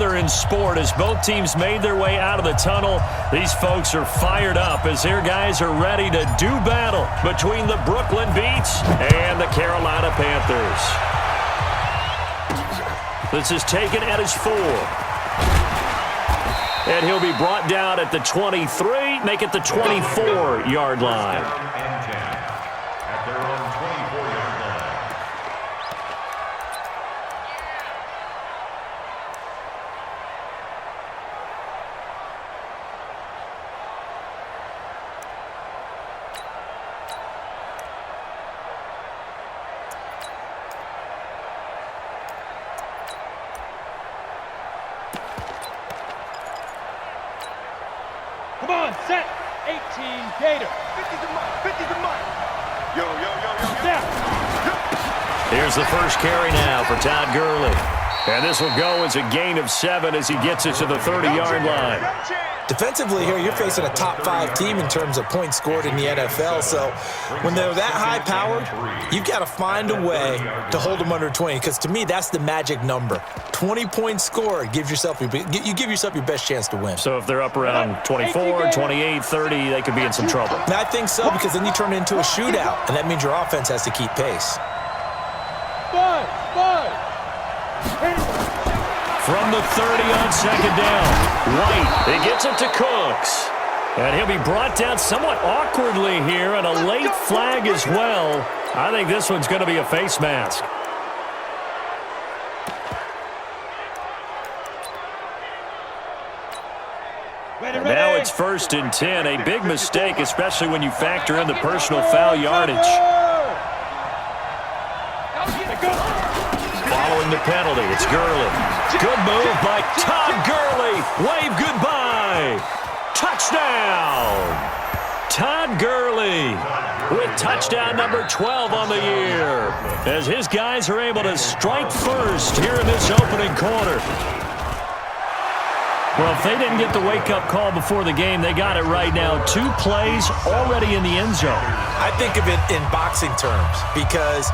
weather in sport as both teams made their way out of the tunnel. These folks are fired up as their guys are ready to do battle between the Brooklyn Beats and the Carolina Panthers. This is taken at his 4. And he'll be brought down at the 23, make it the 24-yard line. Come on, set. 18, Gator. 50's the mic. 50's the mic. Yo, yo, yo, yo, yo. Here's the first carry now for Todd Gurley. And this will go as a gain of 7 as he gets it to the 30-yard line. Defensively here, you're facing a top-5 team in terms of points scored in the NFL. So when they're that high-powered, you've got to find a way to hold them under 20. Because to me, that's the magic number. 20 points scored gives yourself you give yourself your best chance to win. So if they're up around 24, 28, 30, they could be in some trouble. And I think so, because then you turn it into a shootout, and that means your offense has to keep pace. From the 30 on second down, White, he gets it to Cooks. And he'll be brought down somewhat awkwardly here, and a late flag as well. I think this one's going to be a face mask. And now it's 1st and 10, a big mistake, especially when you factor in the personal foul yardage. Following the penalty, it's Gurley. Good move by Todd Gurley. Wave goodbye. Touchdown. Todd Gurley with touchdown number 12 on the year as his guys are able to strike first here in this opening quarter. Well, if they didn't get the wake-up call before the game, they got it right now. 2 plays already in the end zone. I think of it in boxing terms because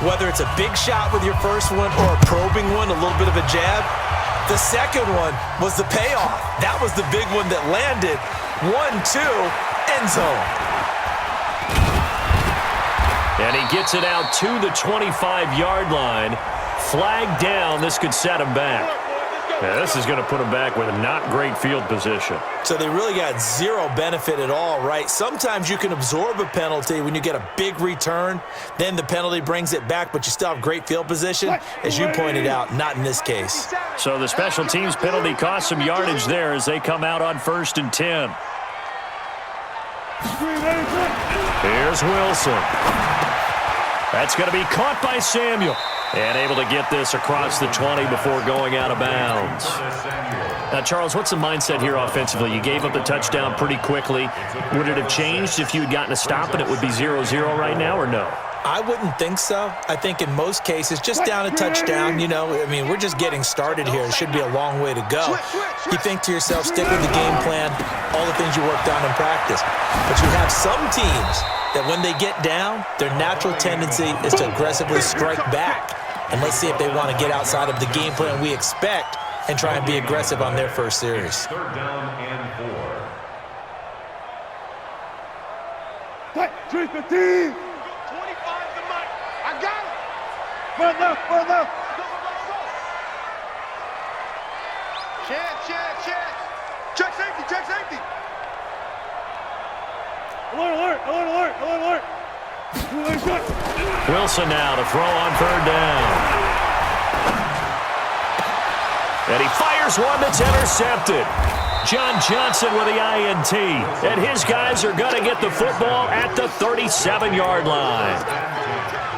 whether it's a big shot with your first one or a probing one, a little bit of a jab, the second one was the payoff. That was the big one that landed. 1-2, end zone. And he gets it out to the 25-yard line. Flag down. This could set him back. Yeah, this is going to put him back with a not great field position. So they really got zero benefit at all, right? Sometimes you can absorb a penalty when you get a big return. Then the penalty brings it back, but you still have great field position. As you pointed out, not in this case. So the special teams penalty cost some yardage there as they come out on 1st and 10. Here's Wilson. That's going to be caught by Samuel. And able to get this across the 20 before going out of bounds. Now, Charles, what's the mindset here offensively? You gave up the touchdown pretty quickly. Would it have changed if you had gotten a stop and it would be 0-0 right now, or no? I wouldn't think so. I think in most cases, just down a touchdown, you know, I mean, we're just getting started here. It should be a long way to go. You think to yourself, stick with the game plan, all the things you worked on in practice. But you have some teams that when they get down, their natural tendency is to aggressively strike back. And let's see if they want to get outside of the game plan we expect and try and be aggressive on their first series. 3rd down and 4. 3-15. 25 the mic. I got it. Run left, run left. Chance. Check safety. Alert. Wilson now to throw on 3rd down. And he fires one that's intercepted. John Johnson with the INT. And his guys are going to get the football at the 37-yard line.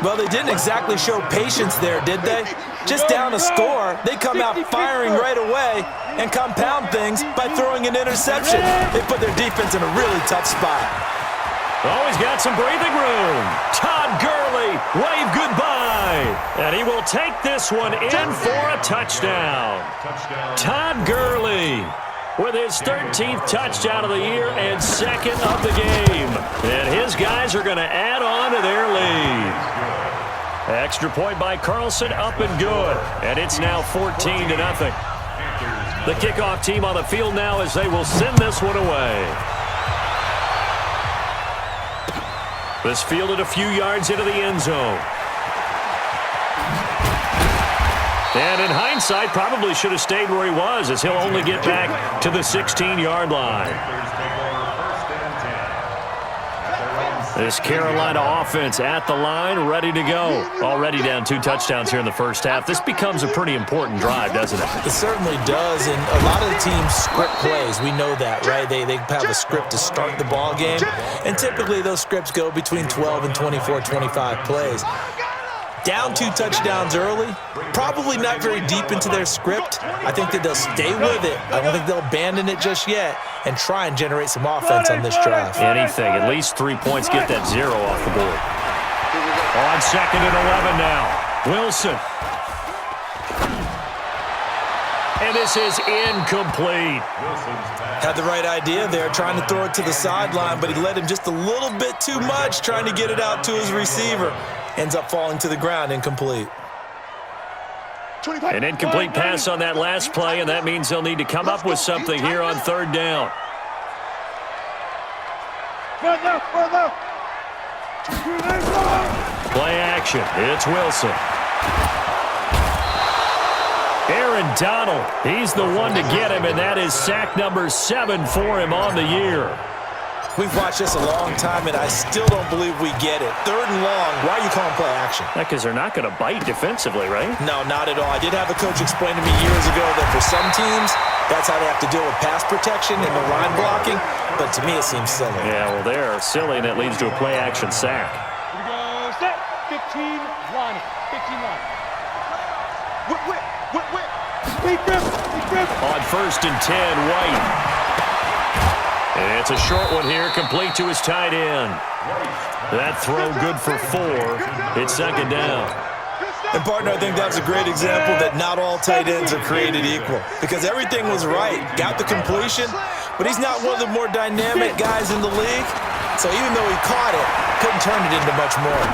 Well, they didn't exactly show patience there, did they? Just down a score, they come out firing right away and compound things by throwing an interception. They put their defense in a really tough spot. Oh, he's got some breathing room. Todd Gurley, wave goodbye. And he will take this one in for a touchdown. Todd Gurley with his 13th touchdown of the year and 2nd of the game. And his guys are going to add on to their lead. Extra point by Carlson, up and good. And it's now 14-0. The kickoff team on the field now as they will send this one away. This fielded a few yards into the end zone. And in hindsight, probably should have stayed where he was, as he'll only get back to the 16-yard line. This Carolina offense at the line, ready to go. Already down 2 touchdowns here in the first half. This becomes a pretty important drive, doesn't it? It certainly does, and a lot of the teams script plays. We know that, right? They have a script to start the ball game, and typically those scripts go between 12 and 24, 25 plays. Down 2 touchdowns early, probably not very deep into their script. I think that they'll stay with it. I don't think they'll abandon it just yet and try and generate some offense on this drive. Anything, at least 3 points, get that 0 off the board. On 2nd and 11 now. Wilson. And this is incomplete. Had the right idea there, trying to throw it to the sideline, but he led him just a little bit too much, trying to get it out to his receiver. Ends up falling to the ground, incomplete. An incomplete pass on that last play, and that means they'll need to come up with something here on 3rd down. Play action. It's Wilson. Aaron Donald, he's the one to get him, and that is sack number 7 for him on the year. We've watched this a long time, and I still don't believe we get it. 3rd and long, why are you calling play action? Because they're not going to bite defensively, right? No, not at all. I did have a coach explain to me years ago that for some teams, that's how they have to deal with pass protection and the line blocking, but to me it seems silly. Yeah, well, they're silly, and it leads to a play action sack. Here we go, set, 15 line, 15 line. Whip. Big grip. On 1st and 10, White. And it's a short one here, complete to his tight end. That throw good for 4. It's 2nd down. And, partner, I think that's a great example that not all tight ends are created equal, because everything was right. Got the completion, but he's not one of the more dynamic guys in the league. So even though he caught it, couldn't turn it into much more.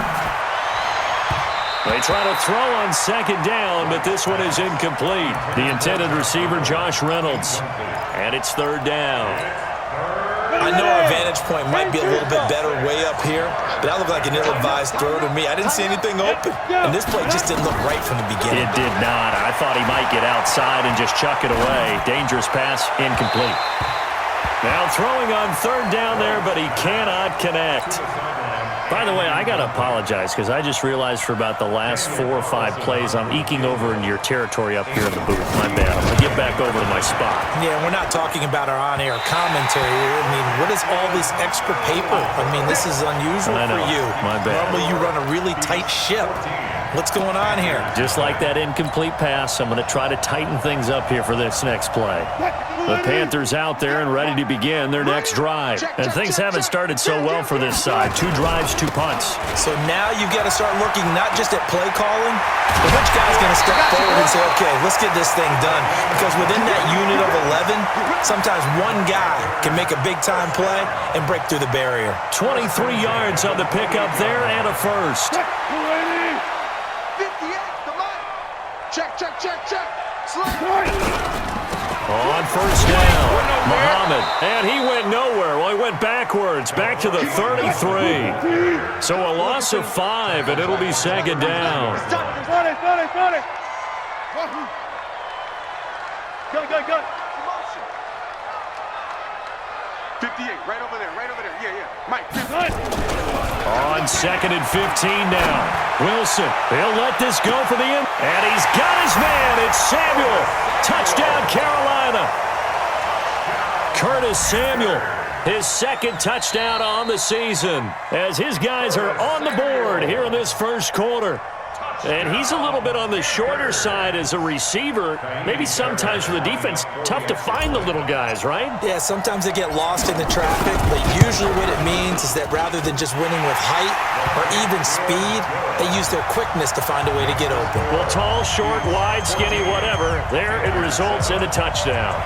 They try to throw on 2nd down, but this one is incomplete. The intended receiver, Josh Reynolds. And it's 3rd down. I know our vantage point might be a little bit better way up here, but that looked like an ill-advised throw to me. I didn't see anything open, and this play just didn't look right from the beginning. It did not. I thought he might get outside and just chuck it away. Dangerous pass, incomplete. Now throwing on 3rd down there, but he cannot connect. By the way, I got to apologize because I just realized for about the last 4 or 5 plays, I'm eking over into your territory up here in the booth. My bad. I'm going to get back over to my spot. Yeah, we're not talking about our on-air commentary here. I mean, what is all this extra paper? I mean, this is unusual for you. My bad. Normally you run a really tight ship. What's going on here? Just like that incomplete pass, I'm going to try to tighten things up here for this next play. The Panthers out there and ready to begin their next drive. And things haven't started so well for this side. 2 drives, 2 punts. So now you've got to start looking not just at play calling, but which guy's going to step forward and say, okay, let's get this thing done. Because within that unit of 11, sometimes one guy can make a big-time play and break through the barrier. 23 yards on the pickup there and a first. 58, come on. Check. On 1st down, Muhammad, and he went nowhere. Well, he went backwards, back to the 33. So a loss of 5, and it'll be 2nd down. Got it. Go. 58, right over there. Yeah. Mike, On 2nd and 15 now. Wilson, he'll let this go for the end. And he's got his man. It's Samuel. Touchdown, Carolina. Curtis Samuel, his 2nd touchdown on the season, as his guys are on the board here in this first quarter. And he's a little bit on the shorter side as a receiver. Maybe sometimes for the defense, tough to find the little guys, right? Yeah, sometimes they get lost in the traffic, but usually what it means is that rather than just winning with height or even speed, they use their quickness to find a way to get open. Well, tall, short, wide, skinny, whatever, there it results in a touchdown.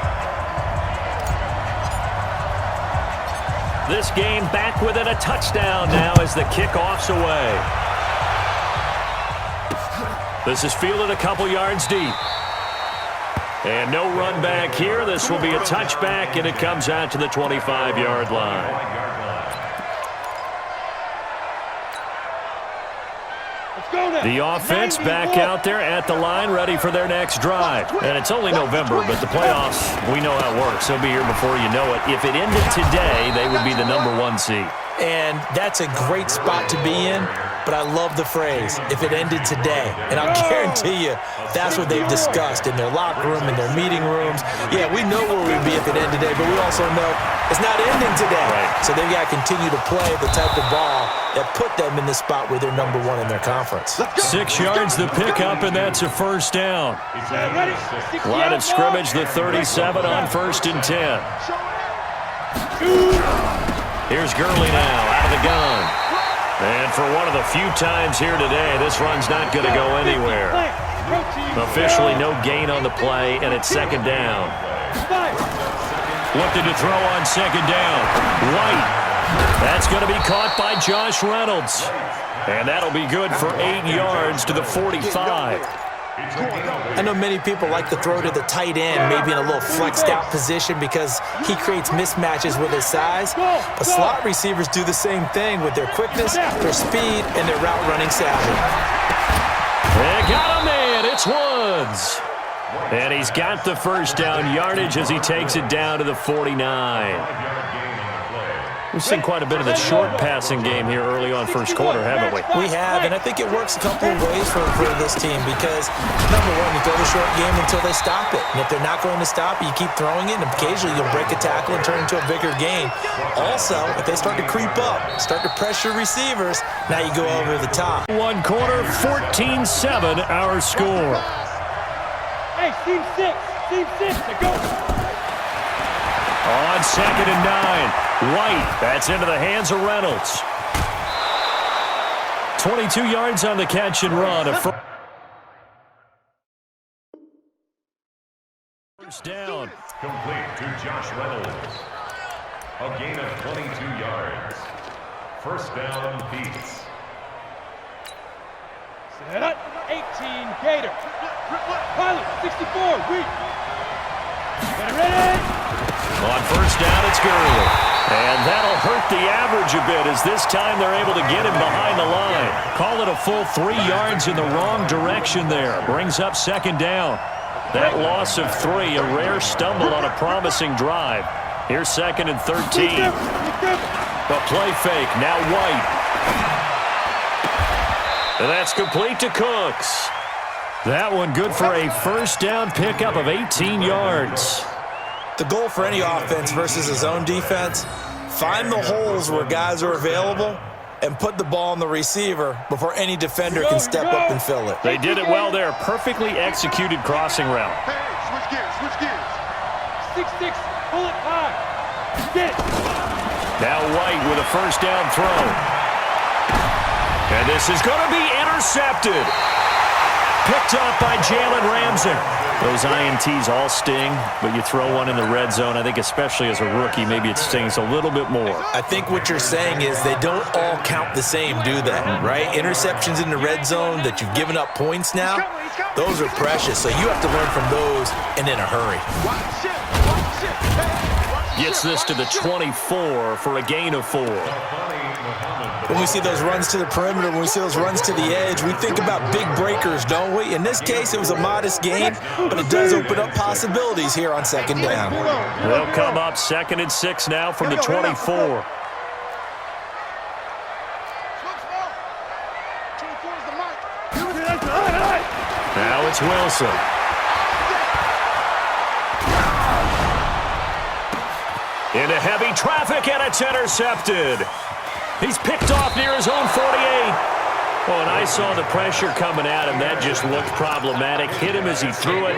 This game back within a touchdown now as the kickoff's away. This is fielded a couple yards deep. And no run back here. This will be a touchback, and it comes out to the 25-yard line. The offense back out there at the line, ready for their next drive. And it's only November, but the playoffs, we know how it works. They'll be here before you know it. If it ended today, they would be the #1 seed. And that's a great spot to be in, but I love the phrase, if it ended today. And I'll guarantee you, that's what they've discussed in their locker room, in their meeting rooms. Yeah, we know where we'd be if it ended today, but we also know it's not ending today. Right. So they've got to continue to play the type of ball that put them in the spot where they're #1 in their conference. 6 yards the pickup, and that's a first down. Line of scrimmage, the 37 on 1st and 10. Here's Gurley now, out of the gun. And for one of the few times here today, this run's not going to go anywhere. Officially no gain on the play, and it's 2nd down. Looking to throw on 2nd down. White. That's going to be caught by Josh Reynolds. And that'll be good for 8 yards to the 45. I know many people like to throw to the tight end, maybe in a little flexed out position because he creates mismatches with his size. But slot receivers do the same thing with their quickness, their speed, and their route running savvy. They got a man. It's Woods. And he's got the first down yardage as he takes it down to the 49. We've seen quite a bit of the short passing game here early on first quarter, haven't we? We have, and I think it works a couple of ways for this team because, #1, you throw the short game until they stop it. And if they're not going to stop it, you keep throwing it, and occasionally you'll break a tackle and turn into a bigger gain. Also, if they start to creep up, start to pressure receivers, now you go over the top. 1 quarter, 14-7, our score. Hey, team 6, to go. On 2nd and 9, White. That's into the hands of Reynolds. 22 yards on the catch and run. First down. Complete to Josh Reynolds. A gain of 22 yards. First down, Beats. Set up, 18, Gator. Pilot, 64, weak. Ready? On first down, it's Gurley. And that'll hurt the average a bit as this time they're able to get him behind the line. Call it a full 3 yards in the wrong direction there. Brings up 2nd down. That loss of 3, a rare stumble on a promising drive. Here's 2nd and 13. The play fake, now White. And that's complete to Cooks. That one good for a first down pickup of 18 yards. The goal for any offense versus a zone defense, find the holes where guys are available and put the ball on the receiver before any defender can step up and fill it. They did it well there. Perfectly executed crossing route. Hey, switch gears. 6-6, pull it high. Get it. Now White with a first down throw. And this is going to be intercepted. Picked up by Jalen Ramsey. Those INTs all sting, but you throw one in the red zone, I think especially as a rookie, maybe it stings a little bit more. I think what you're saying is they don't all count the same, do they? Right? Interceptions in the red zone that you've given up points now, those are precious. So you have to learn from those and in a hurry. Gets this to the 24 for a gain of 4. When we see those runs to the perimeter, when we see those runs to the edge, we think about big breakers, don't we? In this case, it was a modest gain, but it does open up possibilities here on 2nd down. They'll come up 2nd and 6 now from the 24. Now it's Wilson. Into heavy traffic, and it's intercepted. He's picked off near his own 48. Oh, and I saw the pressure coming at him. That just looked problematic. Hit him as he threw it,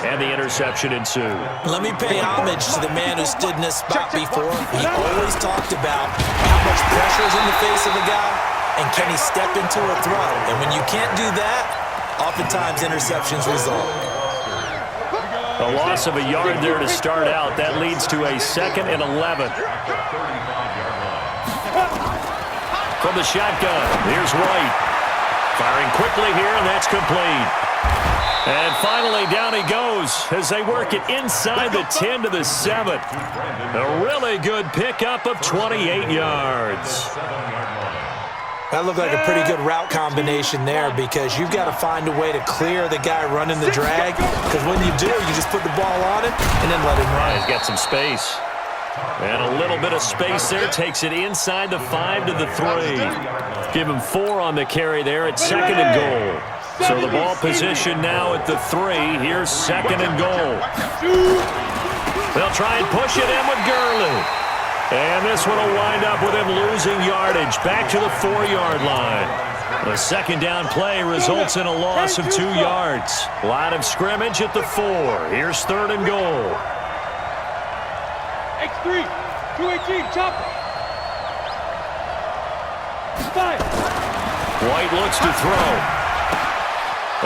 and the interception ensued. Let me pay homage to the man who stood in this spot before. He always talked about how much pressure is in the face of a guy, and can he step into a throw. And when you can't do that, oftentimes interceptions result. A loss of a yard there to start out. That leads to a 2nd and 11. From the shotgun, here's White. Firing quickly here, and that's complete. And finally, down he goes as they work it inside the 10 to the 7. A really good pickup of 28 yards. That looked like a pretty good route combination there because you've got to find a way to clear the guy running the drag, because when you do, you just put the ball on it and then let him run. He's got some space. And a little bit of space there takes it inside the 5 to the 3. Give him 4 on the carry there at 2nd and goal. So the ball position now at the 3. Here's 2nd and goal. They'll try and push it in with Gurley. And this one will wind up with him losing yardage back to the 4-yard line. The second down play results in a loss of 2 yards. Line of scrimmage at the 4. Here's 3rd and goal. X3, 218, chopper. 5. White looks to throw.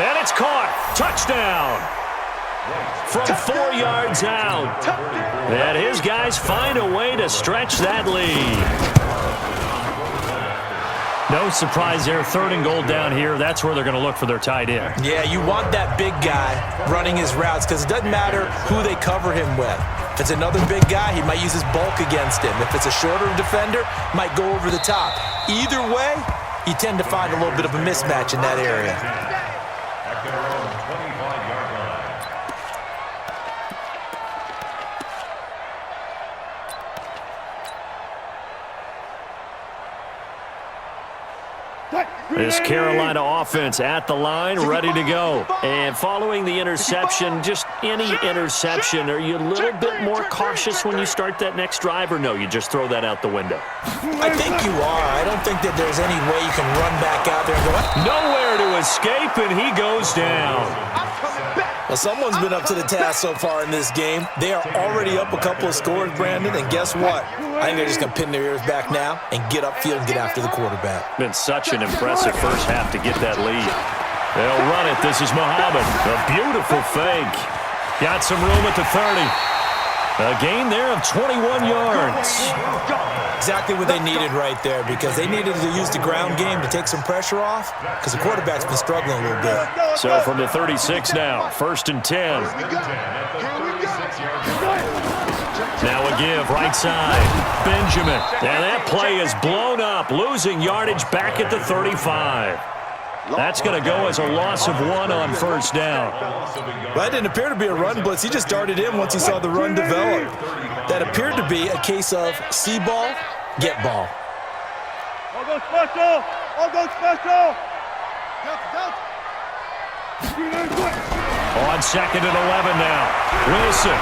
And it's caught. Touchdown. From 4 yards out. And his guys find a way to stretch that lead. No surprise there. 3rd and goal down here. That's where they're going to look for their tight end. Yeah, you want that big guy running his routes because it doesn't matter who they cover him with. If it's another big guy, he might use his bulk against him. If it's a shorter defender, might go over the top. Either way, you tend to find a little bit of a mismatch in that area. At their own 25-yard line. This Carolina offense at the line, ready to go. And following the interception, just any interception, are you a little bit more cautious when you start that next drive, or no, you just throw that out the window? I think you are. I don't think that there's any way you can run back out there and go, nowhere to escape, and he goes down. well, someone's been up to the task so far in this game. They are already up a couple of scores, Brandon, and guess what? I think they're just going to pin their ears back now and get upfield and get after the quarterback. Been such an impressive first half to get that lead. They'll run it. This is Muhammad. A beautiful fake. Got some room at the 30. A gain there of 21 yards. Exactly what they needed right there, because they needed to use the ground game to take some pressure off, because the quarterback's been struggling a little bit. So from the 36 now, 1st and 10. Now a give, right side. Benjamin. And that play is blown up, losing yardage back at the 35. That's going to go as a loss of 1 on 1st down. Well, that didn't appear to be a run blitz. He just darted in once he saw the run develop. That appeared to be a case of see ball, get ball. All go special! All go special! On 2nd and 11 now. Wilson.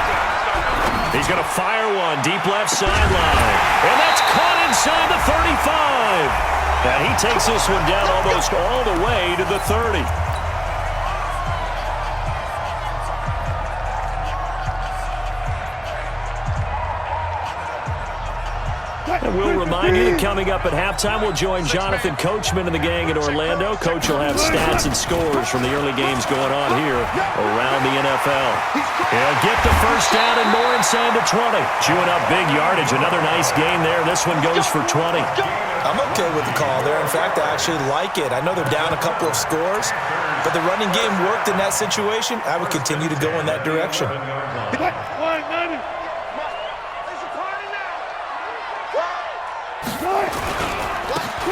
He's going to fire one deep left sideline. And that's caught inside the 35. And he takes this one down almost all the way to the 30. And we'll remind you that coming up at halftime, we'll join Jonathan Coachman and the gang in Orlando. Coach will have stats and scores from the early games going on here around the NFL. He'll get the first down and more inside the 20. Chewing up big yardage. Another nice gain there. This one goes for 20. I'm okay with the call there. In fact, I actually like it. I know they're down a couple of scores, but the running game worked in that situation. I would continue to go in that direction.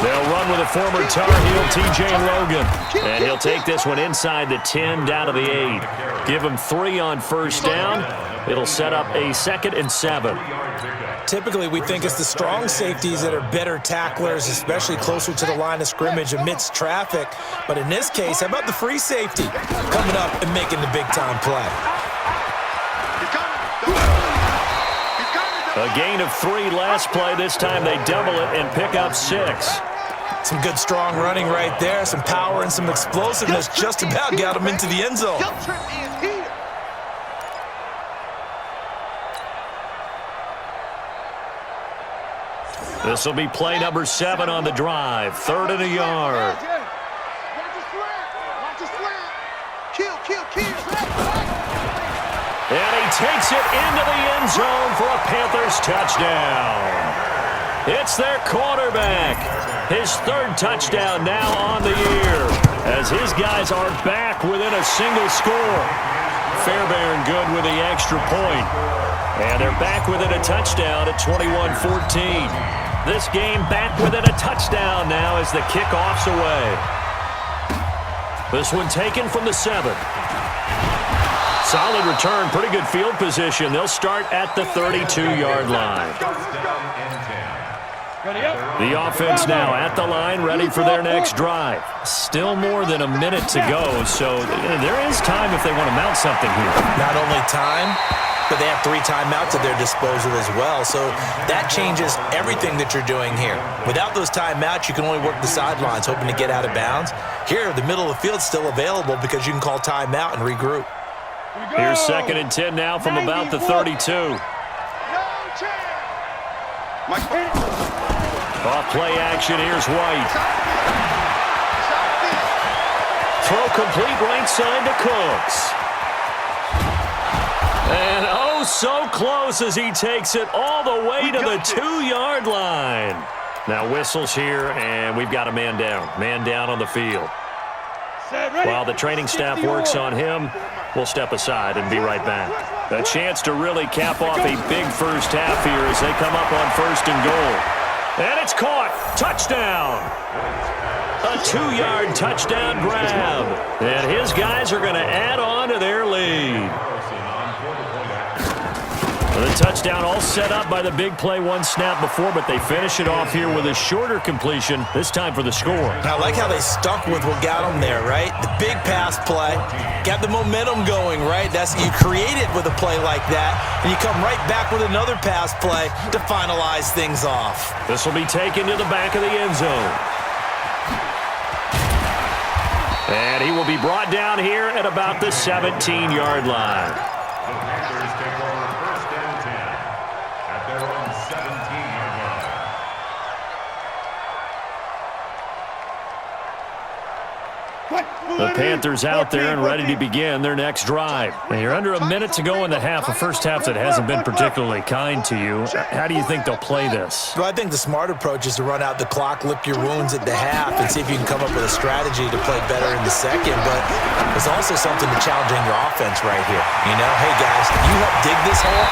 They'll run with a former Tar Heel, T.J. Logan. And he'll take this one inside the 10, down to the 8. Give him 3 on 1st down. It'll set up a 2nd and 7. Typically, we think it's the strong safeties that are better tacklers, especially closer to the line of scrimmage amidst traffic. But in this case, how about the free safety coming up and making the big-time play? A gain of 3 last play. This time they double it and pick up 6. Some good strong running right there, some power and some explosiveness just about got him into the end zone. This will be play number 7 on the drive. 3rd and a yard. And he takes it into the end zone for a Panthers touchdown. It's their quarterback. His third touchdown now on the year as his guys are back within a single score. Fairbairn good with the extra point. And they're back within a touchdown at 21-14. This game back within a touchdown now as the kickoff's away. This one taken from the 7. Solid return, pretty good field position. They'll start at the 32-yard line. The offense now at the line, ready for their next drive. Still more than a minute to go, so there is time if they want to mount something here. Not only time, but they have 3 timeouts at their disposal as well, so that changes everything that you're doing here. Without those timeouts, you can only work the sidelines, hoping to get out of bounds. Here, the middle of the field's still available because you can call timeout and regroup. Here's 2nd and 10 now from about the 32. Off play action, here's White. Throw complete right side to Cooks. And oh, so close as he takes it all the way to the 2-yard line. Now whistles here, and we've got a man down. Man down on the field. While the training staff works on him, we'll step aside and be right back. A chance to really cap off a big first half here as they come up on 1st and goal. And it's caught. Touchdown. A 2-yard touchdown grab. And his guys are going to add on to their lead. The touchdown all set up by the big play 1 snap before, but they finish it off here with a shorter completion, this time for the score. I like how they stuck with what got them there, right? The big pass play, got the momentum going, right? You create it with a play like that, and you come right back with another pass play to finalize things off. This will be taken to the back of the end zone. And he will be brought down here at about the 17-yard line. The Panthers out there and ready to begin their next drive. And you're under a minute to go in the half, a first half that hasn't been particularly kind to you. How do you think they'll play this? Well, I think the smart approach is to run out the clock, lick your wounds at the half, and see if you can come up with a strategy to play better in the second. But there's also something to challenging your offense right here. You know, hey, guys, you help dig this hole.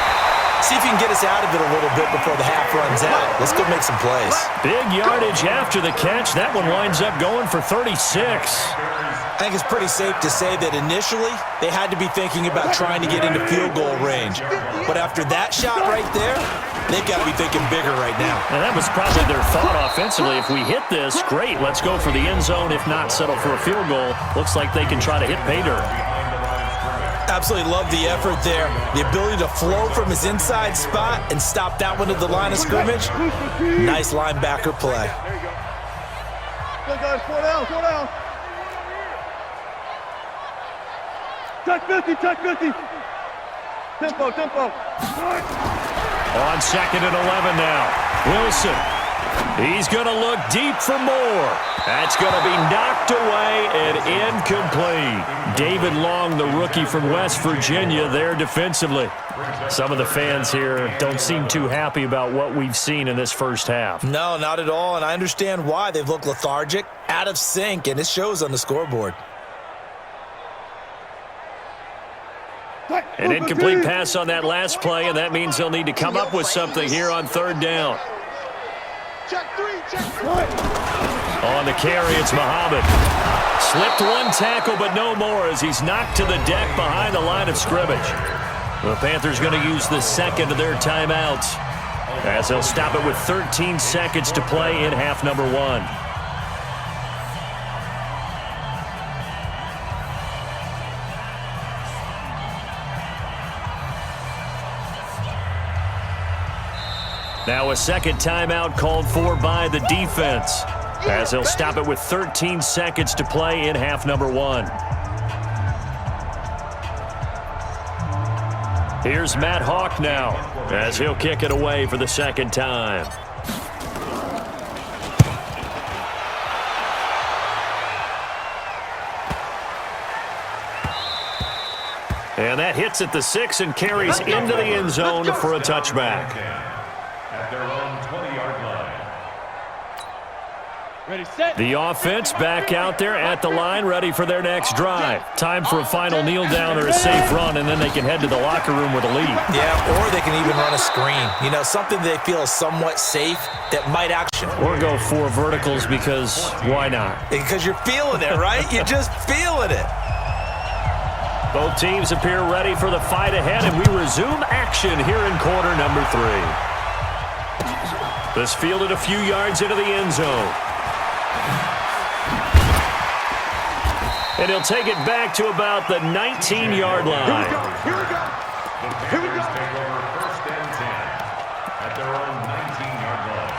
See if you can get us out of it a little bit before the half runs out. Let's go make some plays. Big yardage after the catch. That one winds up going for 36. I think it's pretty safe to say that initially they had to be thinking about trying to get into field goal range. But after that shot right there, they've got to be thinking bigger right now. And that was probably their thought offensively. If we hit this, great. Let's go for the end zone. If not, settle for a field goal. Looks like they can try to hit pay dirt. Absolutely love the effort there. The ability to flow from his inside spot and stop that one at the line of scrimmage. Nice linebacker play. Go, guys, 4 down, 4 down. Touch 50, touch 50. Tempo, tempo. On 2nd and 11 now. Wilson. He's going to look deep for more. That's going to be knocked away and incomplete. David Long, the rookie from West Virginia, there defensively. Some of the fans here don't seem too happy about what we've seen in this first half. No, not at all, and I understand why. They've looked lethargic, out of sync, and it shows on the scoreboard. An incomplete pass on that last play, and that means they'll need to come up with something here on 3rd down. Check 3, check 3. On the carry, it's Muhammad. Slipped 1 tackle, but no more as he's knocked to the deck behind the line of scrimmage. The Panthers going to use the 2nd of their timeouts as they'll stop it with 13 seconds to play in half number 1. Now a 2nd timeout called for by the defense as they'll stop it with 13 seconds to play in half number 1. Here's Matt Hawk now as he'll kick it away for the 2nd time. And that hits at the 6 and carries into the end zone for a touchback. At their own 20-yard line. Ready, set. The offense back out there at the line, ready for their next drive. Time for a final kneel down or a safe run, and then they can head to the locker room with a lead. Yeah, or they can even run a screen. You know, something they feel is somewhat safe that might action. Or go 4 verticals because why not? Because you're feeling it, right? You're just feeling it. Both teams appear ready for the fight ahead, and we resume action here in quarter number 3. This fielded a few yards into the end zone. And he'll take it back to about the 19-yard line. Here we go. The Packers take over 1st and 10 at their own 19-yard line.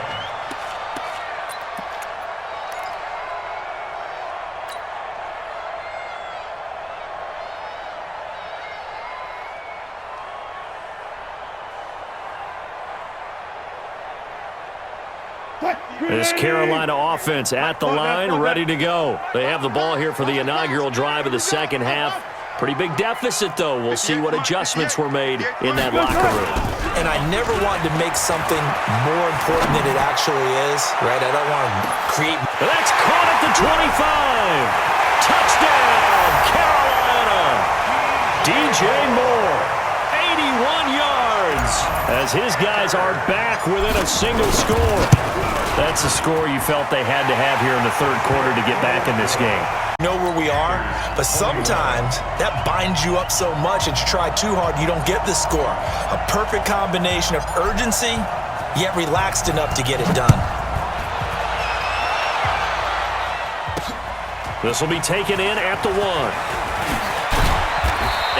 This Carolina offense at the line, ready to go. They have the ball here for the inaugural drive of the second half. Pretty big deficit, though. We'll see what adjustments were made in that locker room. And I never wanted to make something more important than it actually is, right? I don't want to create... That's caught at the 25. Touchdown, Carolina. DJ Moore, 81 yards, as his guys are back within a single score. That's a score you felt they had to have here in the third quarter to get back in this game. Know where we are, but sometimes that binds you up so much that you try too hard, you don't get the score. A perfect combination of urgency, yet relaxed enough to get it done. This will be taken in at the 1.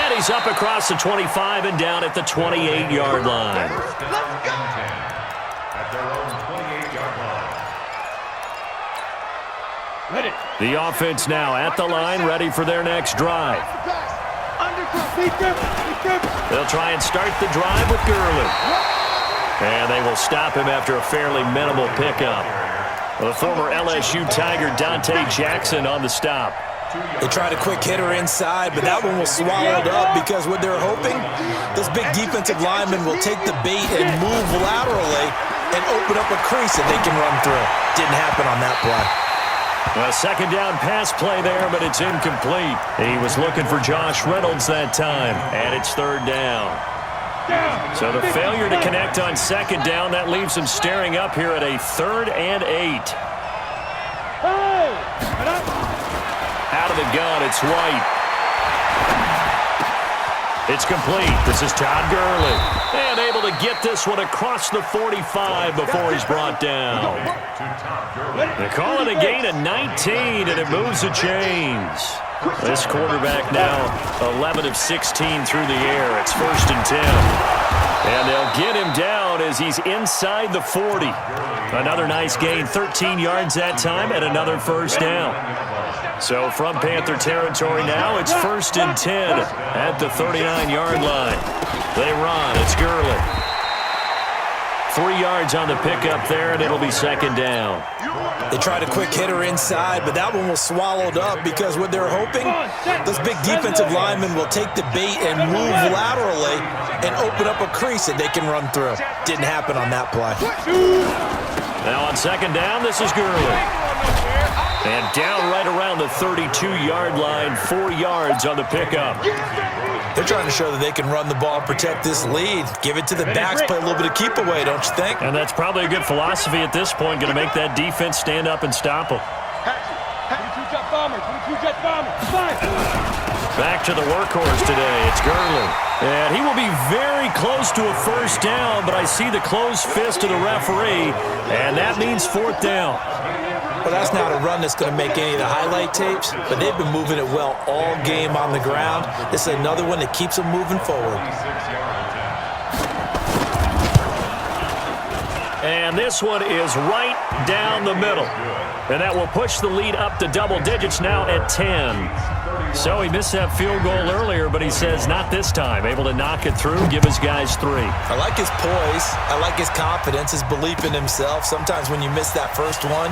And he's up across the 25 and down at the 28-yard line. Let's go! At their own 28-yard line. Ready. The offense now at the line, ready for their next drive. They'll try and start the drive with Gurley. And they will stop him after a fairly minimal pickup. The former LSU Tiger Dante Jackson on the stop. They tried a quick hitter inside, but that one was swallowed up because what they're hoping, those big defensive linemen will take the bait and move laterally and open up a crease that they can run through. Didn't happen on that play. A second down pass play there, but it's incomplete. He was looking for Josh Reynolds that time, and it's third down. So the failure to connect on second down, that leaves him staring up here at a 3rd and 8. Out of the gun, it's White. It's complete. This is Todd Gurley. And able to get this one across the 45 before he's brought down. They call it a gain of 19, and it moves the chains. This quarterback now 11 of 16 through the air. It's 1st and 10. And they'll get him down as he's inside the 40. Another nice gain, 13 yards that time, and another first down. So from Panther territory now, it's 1st and 10 at the 39-yard line. They run. It's Gurley. 3 yards on the pickup there, and it'll be second down. They tried a quick hitter inside, but that one was swallowed up because what they're hoping, those big defensive linemen will take the bait and move laterally and open up a crease that they can run through. Didn't happen on that play. Now on second down, this is Gurley. And down right around the 32-yard line, 4 yards on the pickup. They're trying to show that they can run the ball, protect this lead. Give it to the backs, play a little bit of keep away, don't you think? And that's probably a good philosophy at this point, going to make that defense stand up and stop them. 22-jet bomber, 22-jet bomber. Back to the workhorse today. It's Gurley. And he will be very close to a first down, but I see the closed fist of the referee, and that means 4th down. Well, that's not a run that's going to make any of the highlight tapes, but they've been moving it well all game on the ground. This is another one that keeps them moving forward. And this one is right down the middle. And that will push the lead up to double digits now at 10. So he missed that field goal earlier, but he says not this time. Able to knock it through, give his guys 3. I like his poise. I like his confidence, his belief in himself. Sometimes when you miss that first one,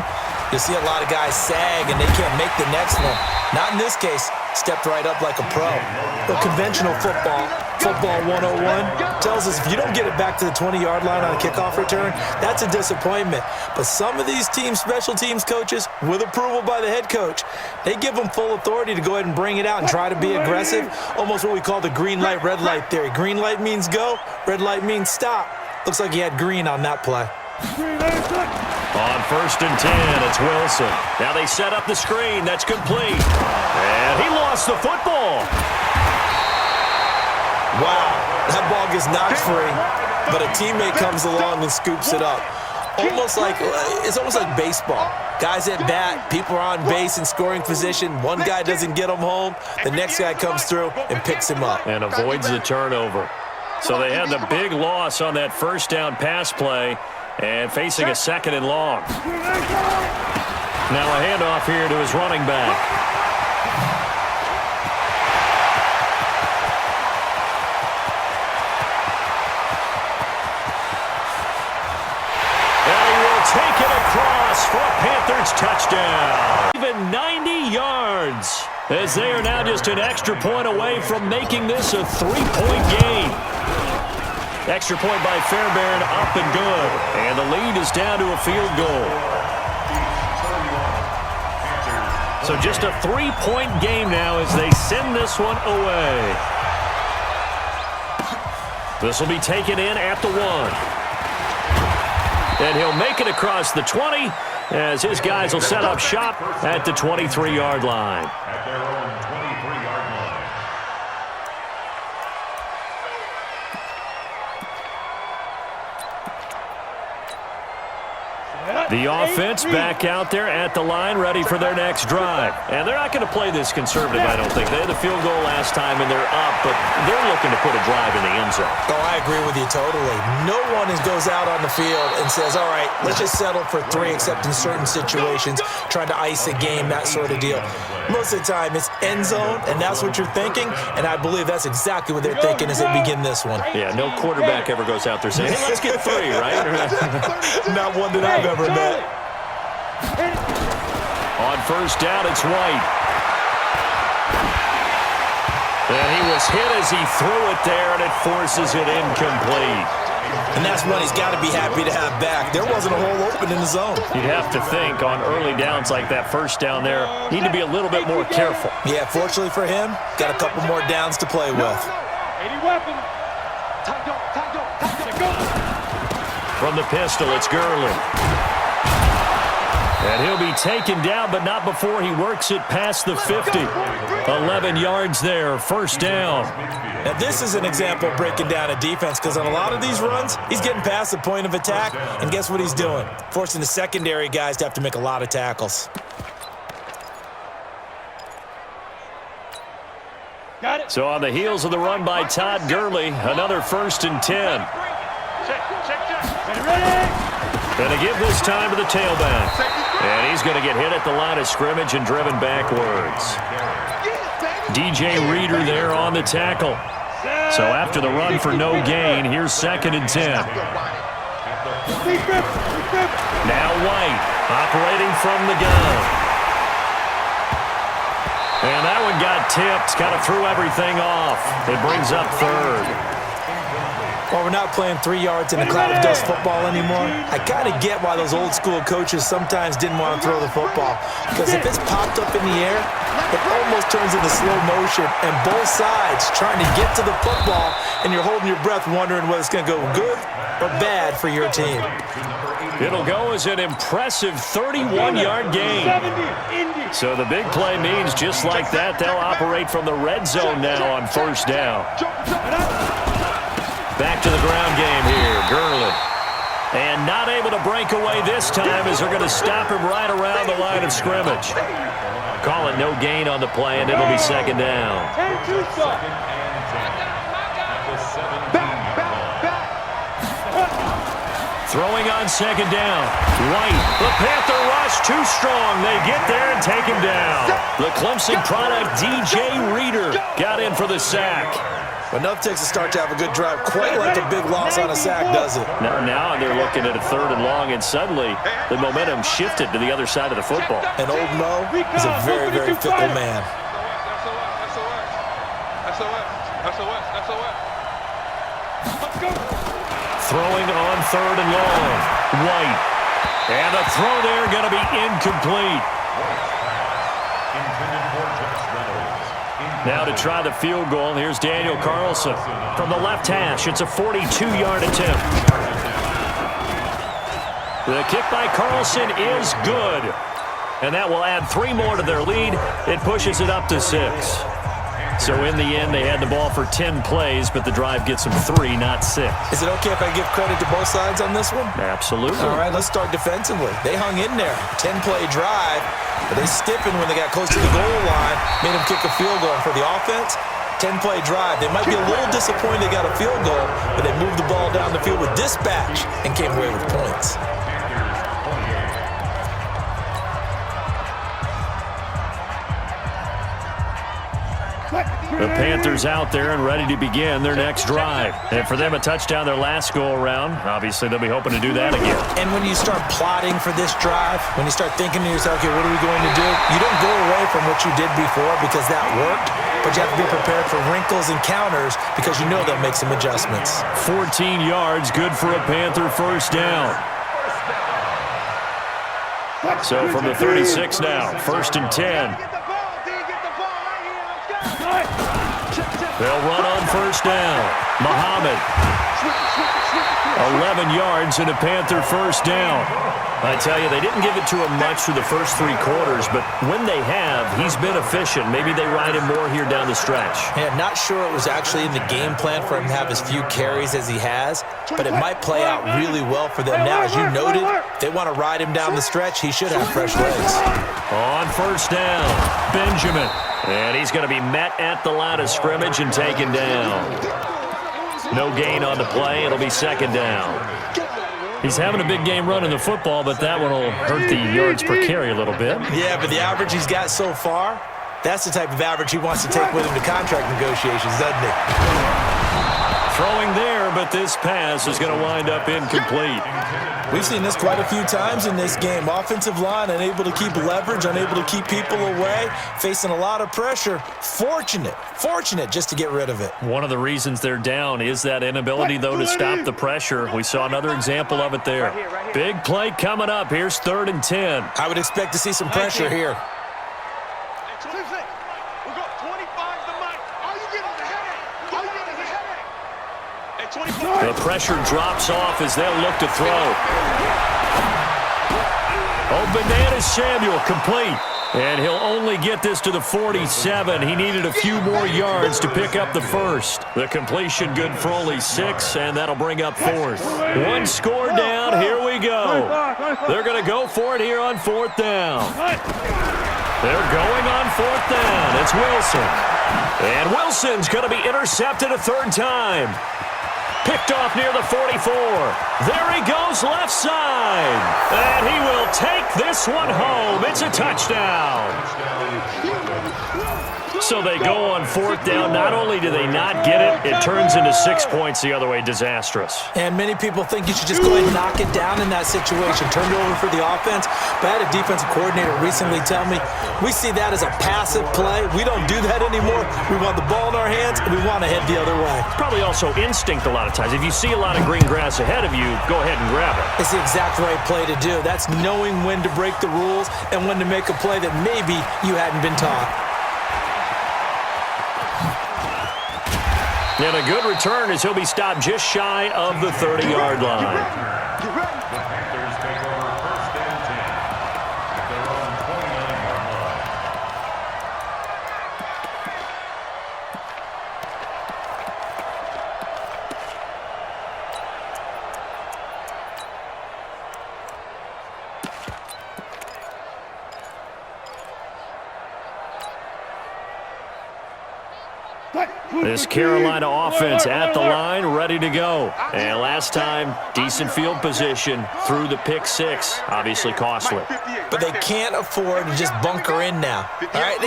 you'll see a lot of guys sag and they can't make the next one. Not in this case. stepped right up like a pro. But conventional football 101, tells us if you don't get it back to the 20-yard line on a kickoff return, that's a disappointment. But some of these special teams coaches, with approval by the head coach, they give them full authority to go ahead and bring it out and try to be aggressive, almost what we call the green light, red light theory. Green light means go, red light means stop. Looks like he had green on that play. On 1st and 10, it's Wilson. Now they set up the screen. That's complete. And he lost the football. Wow, that ball gets knocked free, but a teammate comes along and scoops it up. It's almost like baseball. Guys at bat, people are on base in scoring position. One guy doesn't get him home. The next guy comes through and picks him up. And avoids the turnover. So they had the big loss on that first down pass play and facing a 2nd and long. Now a handoff here to his running back. Take it across for a Panthers touchdown. Even 90 yards, as they are now just an extra point away from making this a 3-point game. Extra point by Fairbairn, up and good. And the lead is down to a field goal. So just a 3-point game now as they send this one away. This will be taken in at the 1. And he'll make it across the 20 as his guys will set up shop at the 23-yard line. At their own 23-yard line. The offense back out there at the line, ready for their next drive. And they're not going to play this conservative, I don't think. They had the field goal last time, and they're up, but they're looking to put a drive in the end zone. Oh, I agree with you totally. No one goes out on the field and says, all right, let's just settle for 3, except in certain situations, trying to ice a game, that sort of deal. Most of the time, it's end zone, and that's what you're thinking, and I believe that's exactly what they're thinking as they begin this one. Yeah, no quarterback ever goes out there saying, hey, let's get 3, right? Not one that I've ever met. On 1st down, it's White. And he was hit as he threw it there, and it forces it incomplete. And that's one he's got to be happy to have back. There wasn't a hole open in the zone. You'd have to think on early downs like that first down there, need to be a little bit more careful. Yeah, fortunately for him, got a couple more downs to play with. 80 weapon. From the pistol, it's Gurley. And he'll be taken down, but not before he works it past the 50. 11 yards there, 1st down. Now, this is an example of breaking down a defense, because on a lot of these runs, he's getting past the point of attack, and guess what he's doing? Forcing the secondary guys to have to make a lot of tackles. Got it. So on the heels of the run by Todd Gurley, another 1st and 10. Ready. Going to give this time to the tailback. And he's going to get hit at the line of scrimmage and driven backwards. DJ Reader there on the tackle. So after the run for no gain, here's 2nd and 10. Now White operating from the gun. And that one got tipped, kind of threw everything off. It brings up 3rd. Well, we're not playing 3 yards in a cloud of dust football anymore. I kind of get why those old school coaches sometimes didn't want to throw the football. Because if it's popped up in the air, it almost turns into slow motion. And both sides trying to get to the football, and you're holding your breath wondering whether it's going to go good or bad for your team. It'll go as an impressive 31-yard gain. So the big play means just like that, they'll operate from the red zone now on 1st down. Back to the ground game here, Gurley. And not able to break away this time as they're going to stop him right around the line of scrimmage. Call it no gain on the play, and it'll be 2nd down. Throwing on 2nd down. White, the Panther rush too strong. They get there and take him down. The Clemson product, DJ Reader, got in for the sack. But enough takes a start to have a good drive, quite like a big loss on a sack, does it? Now they're looking at a 3rd and long, and suddenly the momentum shifted to the other side of the football. And old Mo is a very, very fickle man. Let's go. Throwing on 3rd and long. White. And the throw there going to be incomplete. Now to try the field goal, here's Daniel Carlson. From the left hash, it's a 42-yard attempt. The kick by Carlson is good. And that will add 3 more to their lead. It pushes it up to 6. So in the end, they had the ball for 10 plays, but the drive gets them 3, not 6. Is it okay if I give credit to both sides on this one? Absolutely. All right, let's start defensively. They hung in there. 10-play drive, but they stiffened when they got close to the goal line, made them kick a field goal. And for the offense, 10-play drive. They might be a little disappointed they got a field goal, but they moved the ball down the field with dispatch and came away with points. The Panthers out there and ready to begin their next drive. And for them, a touchdown their last go-around. Obviously, they'll be hoping to do that again. And when you start plotting for this drive, when you start thinking to yourself, okay, what are we going to do? You don't go away from what you did before because that worked, but you have to be prepared for wrinkles and counters because you know they'll make some adjustments. 14 yards, good for a Panther first down. So from the 36 now, 1st and 10. They'll run on 1st down. Muhammad. 11 yards and a Panther first down. I tell you, they didn't give it to him much through the first 3 quarters, but when they have, he's been efficient. Maybe they ride him more here down the stretch. Yeah, not sure it was actually in the game plan for him to have as few carries as he has, but it might play out really well for them now. As you noted, if they want to ride him down the stretch, he should have fresh legs. On 1st down, Benjamin. And he's going to be met at the line of scrimmage and taken down. No gain on the play. It'll be 2nd down. He's having a big game running the football, but that one will hurt the yards per carry a little bit. Yeah, but the average he's got so far, that's the type of average he wants to take with him to contract negotiations, doesn't he? Throwing there, but this pass is going to wind up incomplete. We've seen this quite a few times in this game. Offensive line unable to keep leverage, unable to keep people away, facing a lot of pressure. Fortunate just to get rid of it. One of the reasons they're down is that inability, though, to stop the pressure. We saw another example of it there. Big play coming up. Here's 3rd and 10. I would expect to see some pressure here. The pressure drops off as they'll look to throw. Oh, Bananas Samuel complete. And he'll only get this to the 47. He needed a few more yards to pick up the first. The completion good for only 6, and that'll bring up 4th. 1 score down. Here we go. They're going to go for it here on 4th down. They're going on 4th down. It's Wilson. And Wilson's going to be intercepted a 3rd time. Picked off near the 44. There he goes left side. And he will take this one home. It's a touchdown. So they go on 4th down. Not only do they not get it, it turns into 6 points the other way. Disastrous. And many people think you should just go ahead and knock it down in that situation. Turn it over for the offense. But I had a defensive coordinator recently tell me, we see that as a passive play. We don't do that anymore. We want the ball in our hands, and we want to head the other way. Probably also instinct a lot of times. If you see a lot of green grass ahead of you, go ahead and grab it. It's the exact right play to do. That's knowing when to break the rules and when to make a play that maybe you hadn't been taught. And a good return as he'll be stopped just shy of the 30-yard line. The Panthers take over 1st and 10 at their own 29-yard line. This Carolina offense at the line, ready to go. And last time, decent field position through the pick 6. Obviously costly. But they can't afford to just bunker in now. All right,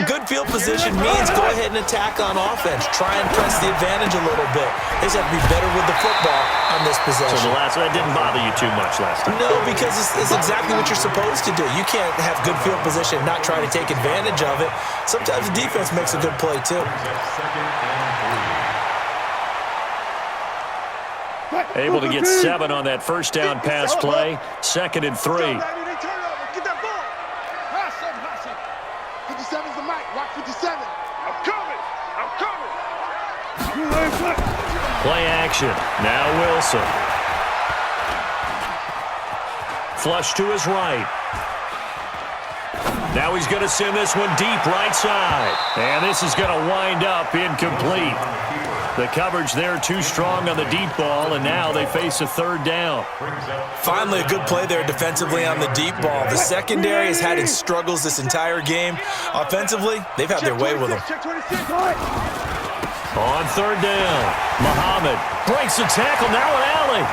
good field position means go ahead and attack on offense. Try and press the advantage a little bit. They just have to be better with the football on this possession. So that didn't bother you too much last time? No, because it's exactly what you're supposed to do. You can't have good field position and not try to take advantage of it. Sometimes the defense makes a good play, too. Able to get 7 on that first down pass play. 2nd and 3. Get that ball. Pass him. 57's the mic. Watch 57. I'm coming. Play action. Now Wilson. Flush to his right. Now he's going to send this one deep right side. And this is going to wind up incomplete. The coverage there too strong on the deep ball, and now they face a 3rd down. Finally, a good play there defensively on the deep ball. The secondary has had its struggles this entire game. Offensively, they've had their way with them. On 3rd down, Muhammad breaks the tackle, now an alley.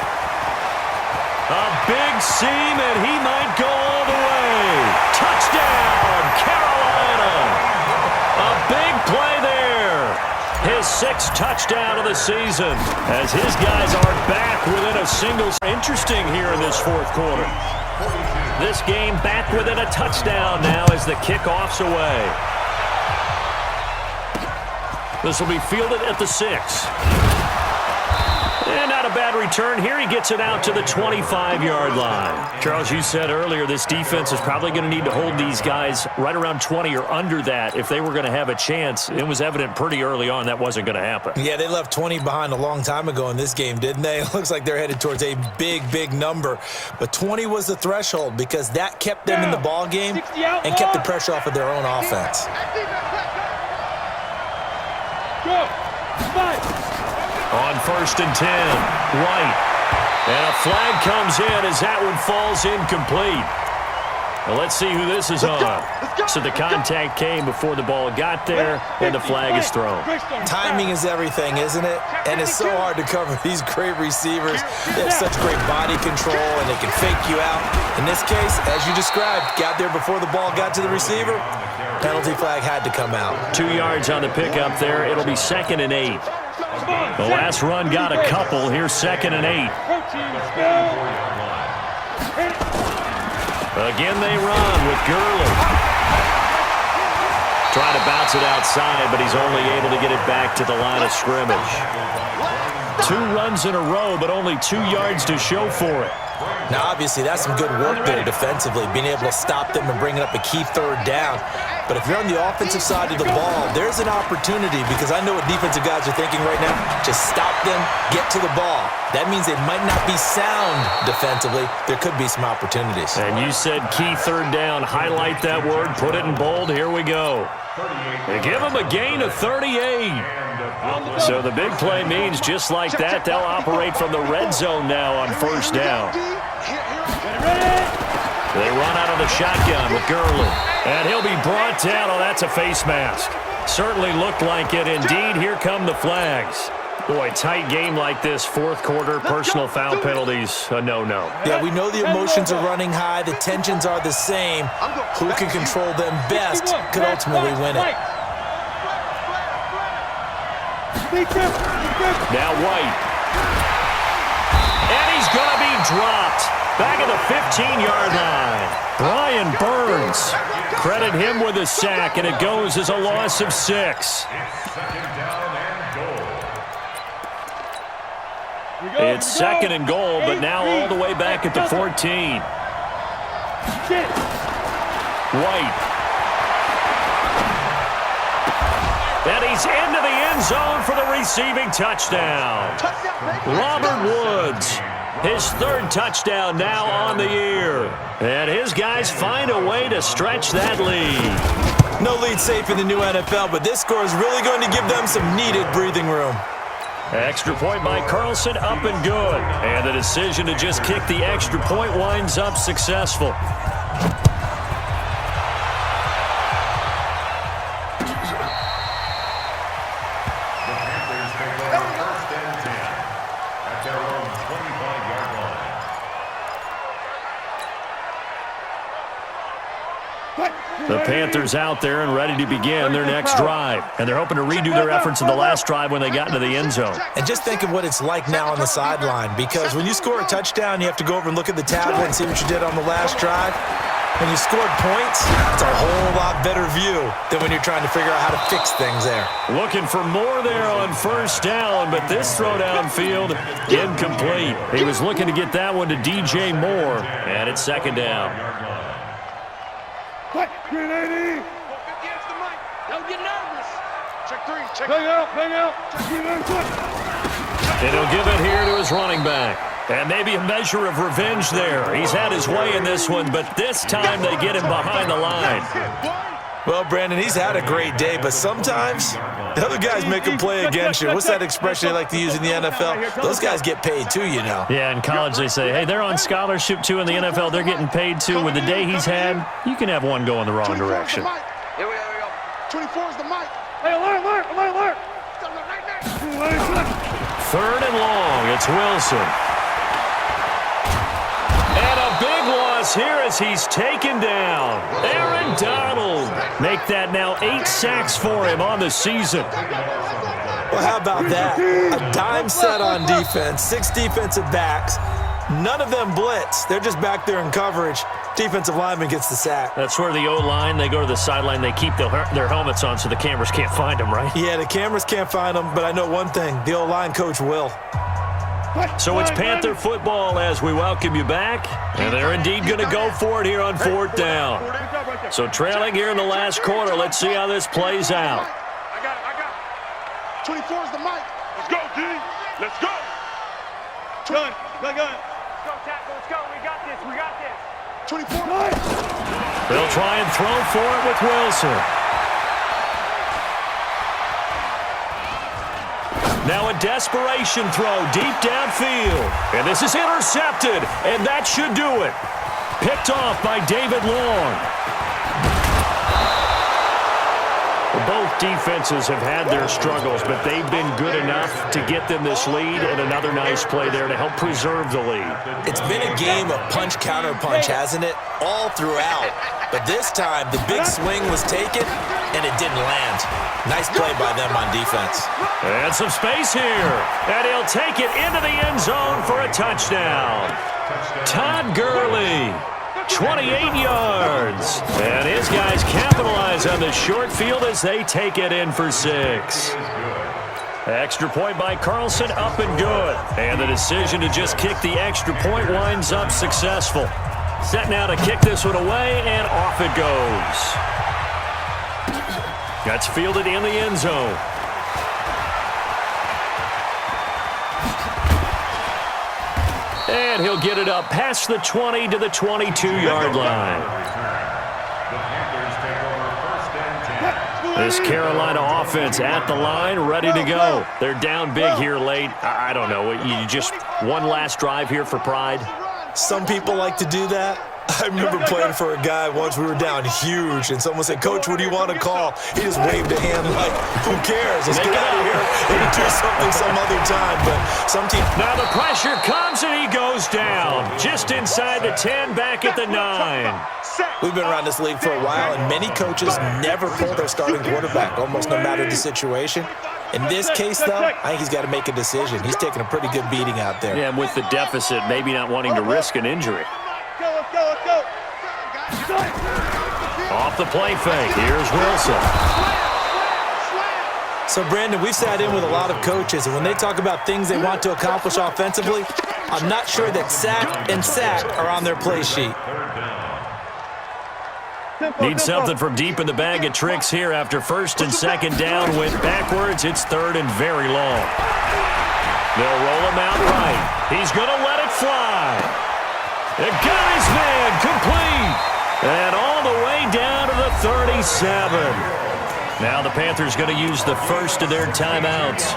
A big seam, and he might go all the way. Touchdown, Carolina. A big play there. His 6th touchdown of the season as his guys are back within a single. Interesting here in this 4th quarter. This game back within a touchdown now as the kickoff's away. This will be fielded at the 6. And not a bad return here. He gets it out to the 25-yard line. Charles, you said earlier this defense is probably going to need to hold these guys right around 20 or under that if they were going to have a chance. It was evident pretty early on that wasn't going to happen. Yeah, they left 20 behind a long time ago in this game, didn't they? It looks like they're headed towards a big number. But 20 was the threshold because that kept them in the ball game and kept the pressure off of their own offense. Go. Fight. On 1st and 10, White. And a flag comes in as that one falls incomplete. Well, let's see who this is on. So the contact came before the ball got there, and the flag is thrown. Timing is everything, isn't it? And it's so hard to cover these great receivers. They have such great body control, and they can fake you out. In this case, as you described, got there before the ball got to the receiver. Penalty flag had to come out. 2 yards on the pickup there. It'll be 2nd and 8. The last run got a couple. Here's 2nd and 8. Again they run with Gurley. Trying to bounce it outside, but he's only able to get it back to the line of scrimmage. 2 runs in a row, but only 2 yards to show for it. Now, obviously, that's some good work there defensively, being able to stop them and bringing up a key 3rd down. But if you're on the offensive side of the ball, there's an opportunity because I know what defensive guys are thinking right now. Just stop them, get to the ball. That means they might not be sound defensively. There could be some opportunities. And you said key 3rd down. Highlight that word. Put it in bold. Here we go. They give them a gain of 38. So the big play means just like that, they'll operate from the red zone now on 1st down. They run out of the shotgun with Gurley. And he'll be brought down. Oh, that's a face mask. Certainly looked like it. Indeed, here come the flags. Boy, tight game like this, 4th quarter, personal foul penalties, a no-no. Yeah, we know the emotions are running high. The tensions are the same. Who can control them best could ultimately win it. Now White. And he's going to be dropped. Back at the 15-yard line. Brian Burns. Credit him with a sack, and it goes as a loss of 6. It's 2nd and goal, but now all the way back at the 14. White. And he's into the end zone for the receiving touchdown. Robert Woods, his 3rd touchdown now on the year. And his guys find a way to stretch that lead. No lead safe in the new NFL, but this score is really going to give them some needed breathing room. Extra point by Carlson, up and good. And the decision to just kick the extra point winds up successful. The Panthers out there and ready to begin their next drive. And they're hoping to redo their efforts in the last drive when they got into the end zone. And just think of what it's like now on the sideline, because when you score a touchdown, you have to go over and look at the tablet and see what you did on the last drive. When you scored points, it's a whole lot better view than when you're trying to figure out how to fix things there. Looking for more there on first down, but this throw downfield incomplete. He was looking to get that one to DJ Moore, and it's second down. Quick, 380. Don't get nervous. Check three. Check Bang out, bang out. Check 390. And he'll give it here to his running back. And maybe a measure of revenge there. He's had his way in this one, but this time they get him behind the line. Well, Brandon, he's had a great day, but sometimes the other guys make a play against you. What's that expression they like to use in the NFL? Those guys get paid too, you know. Yeah, in college they say, hey, they're on scholarship too. In the NFL, they're getting paid too. With the day he's had, you can have one go in the wrong direction. Here we go. 24 is the mic. Hey, alert. Third and long, it's Wilson. And a big loss here as he's taken down. Aaron Donald. Make that now 8 sacks for him on the season. Well, how about that? A dime set on defense, 6 defensive backs. None of them blitz. They're just back there in coverage. Defensive lineman gets the sack. That's where the O-line, they go to the sideline, they keep their helmets on so the cameras can't find them, right? Yeah, the cameras can't find them, but I know one thing. The O-line coach will. So it's Panther football as we welcome you back. And they're indeed going to go for it here on fourth down. So trailing here in the last quarter. Let's see how this plays out. I got it. 24 is the mic. Let's go, D. Let's go. Gun. Go, tackle. Let's go. We got this. 24. They'll try and throw for it with Wilson. Now a desperation throw deep downfield. And this is intercepted, and that should do it. Picked off by David Long. Both defenses have had their struggles, but they've been good enough to get them this lead, and another nice play there to help preserve the lead. It's been a game of punch-counter-punch, hasn't it? All throughout. But this time, the big swing was taken, and it didn't land. Nice play by them on defense. And some space here. And he'll take it into the end zone for a touchdown. Todd Gurley, 28 yards. And his guys capitalize on the short field as they take it in for 6. Extra point by Carlson, up and good. And the decision to just kick the extra point winds up successful. Set now to kick this one away, and off it goes. That's fielded in the end zone. And he'll get it up past the 20 to the 22-yard line. This Carolina offense at the line, ready to go. They're down big here late. I don't know. You just one last drive here for pride? Some people like to do that. I remember playing for a guy once. We were down huge, and someone said, "Coach, what do you want to call?" He just waved a hand like, "Who cares? Let's get out of here. Maybe do something some other time." But some teams. Now the pressure comes, and he goes down. Just inside the 10, back at the 9. We've been around this league for a while, and many coaches never pull their starting quarterback, almost no matter the situation. In this case, though, I think he's got to make a decision. He's taking a pretty good beating out there. Yeah, with the deficit, maybe not wanting to risk an injury. Let's go. Off the play fake, here's Wilson. So, Brandon, we've sat in with a lot of coaches, and when they talk about things they want to accomplish offensively, I'm not sure that sack and sack are on their play sheet. Need something from deep in the bag of tricks here after first and second down went backwards. It's third and very long. They'll roll him out right. He's going to let it fly. It got his man complete. And all the way down to the 37. Now the Panthers going to use the first of their timeouts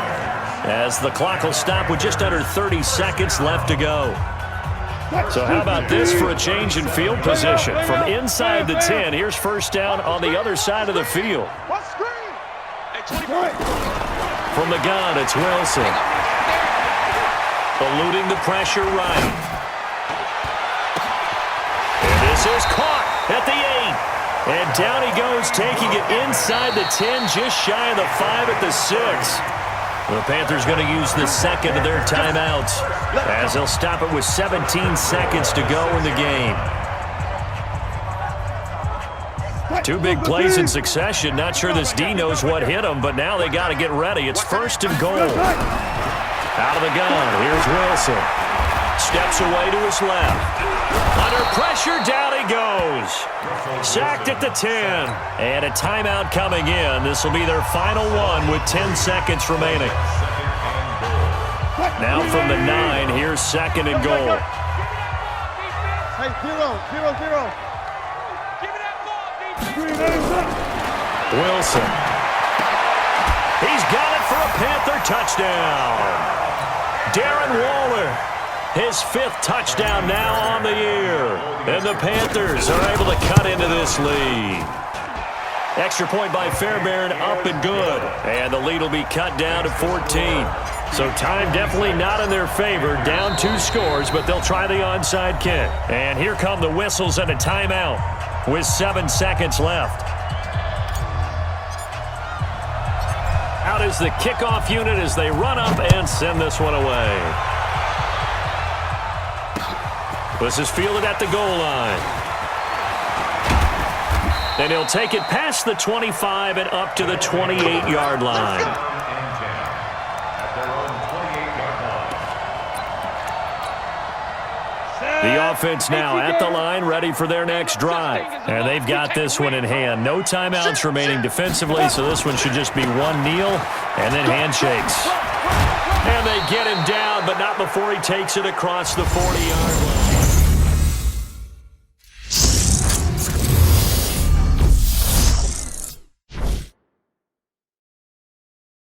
as the clock will stop with just under 30 seconds left to go. So how about this for a change in field position? From inside the 10, here's first down on the other side of the field. From the gun, it's Wilson. Eluding the pressure right. And this is caught at the 8. And down he goes, taking it inside the 10, just shy of the 5 at the 6. The Panthers going to use the second of their timeouts as they'll stop it with 17 seconds to go in the game. Two big plays in succession. Not sure this D knows what hit him, but now they got to get ready. It's 1st and goal. Out of the gun, here's Wilson. Steps away to his left. Under pressure, down he goes. Sacked at the 10. And a timeout coming in. This will be their final one with 10 seconds remaining. Now from the 9, here's 2nd and goal. Hey, 0-0-0. Wilson. He's got it for a Panther touchdown. Darren Waller, his 5th touchdown now on the year. And the Panthers are able to cut into this lead. Extra point by Fairbairn, up and good. And the lead will be cut down to 14. So time definitely not in their favor. Down 2 scores, but they'll try the onside kick. And here come the whistles and a timeout with 7 seconds left. Out is the kickoff unit as they run up and send this one away. This is fielded at the goal line. And he'll take it past the 25 and up to the 28-yard line. The offense now at the line, ready for their next drive. And they've got this one in hand. No timeouts remaining defensively, so this one should just be one kneel and then handshakes. And they get him down, but not before he takes it across the 40-yard line.